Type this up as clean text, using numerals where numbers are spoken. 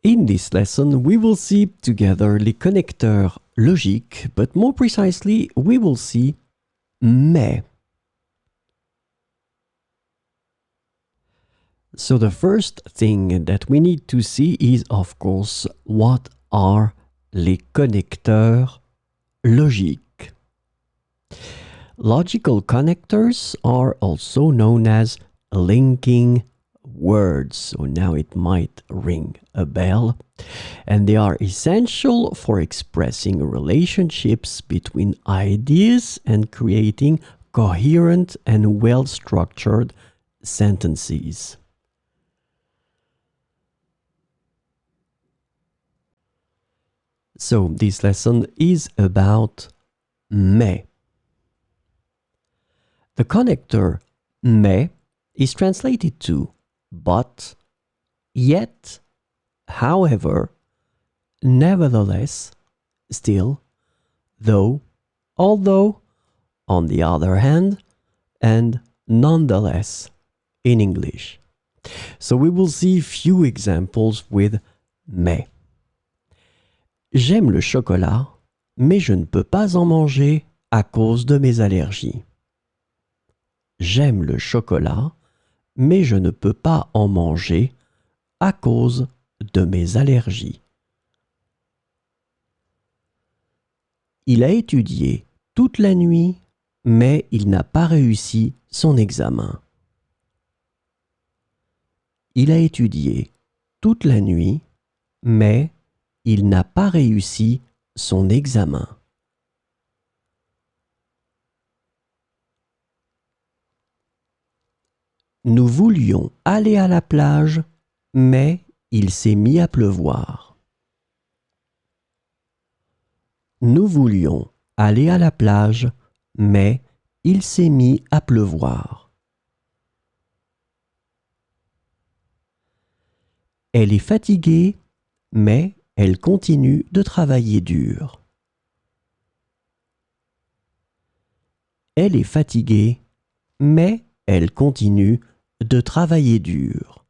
In this lesson, we will see together les connecteurs logiques, but more precisely, we will see mais. So the first thing that we need to see is, of course, what are les connecteurs logiques. Logical connectors are also known as linking words. So now it might ring a bell. And they are essential for expressing relationships between ideas and creating coherent and well-structured sentences. So this lesson is about mais. The connector mais is translated to but, yet, however, nevertheless, still, though, although, on the other hand, and nonetheless in English. So we will see few examples with mais. J'aime le chocolat, mais je ne peux pas en manger à cause de mes allergies. J'aime le chocolat, mais je ne peux pas en manger à cause de mes allergies. Il a étudié toute la nuit, mais il n'a pas réussi son examen. Il a étudié toute la nuit, mais il n'a pas réussi son examen. Nous voulions aller à la plage, mais il s'est mis à pleuvoir. Nous voulions aller à la plage, mais il s'est mis à pleuvoir. Elle est fatiguée, mais elle continue de travailler dur. Elle est fatiguée, mais elle continue de travailler dur.